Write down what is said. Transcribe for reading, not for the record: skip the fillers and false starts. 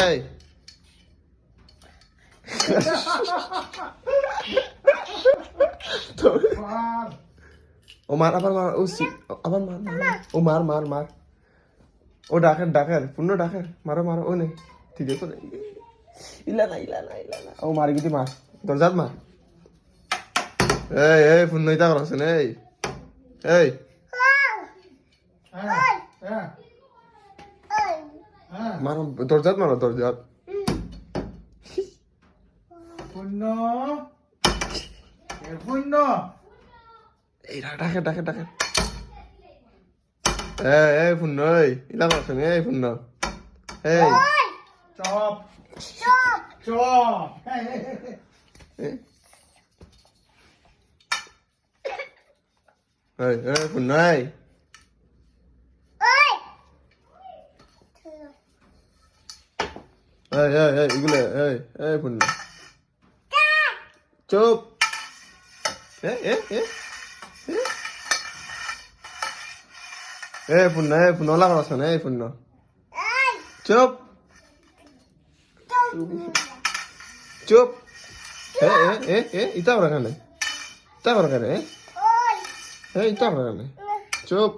এই ও মার আবার মার ও আবার মার ও মার মার মার ও ডাকের পূর্ণ ডাকের মারো মারো ও নেই ঠিক আছে ইলা না ও মারি গিয়ে মার দরজাত মার এই পূর্ণ ইতা করছেন এই মারো দরজাত মারো দরজাত পূর্ণ এই ডাকে এই পূর্ণ ইলা করছেন পূর্ণ এই চপ পূর্ণ এগুলো এই পূর্ণ চুপ পূর্ণ লাগা আছে না পূর্ণ চুপ চুপ ইতা করে কেন ইতা করে কেন ইতা করে কেন চুপ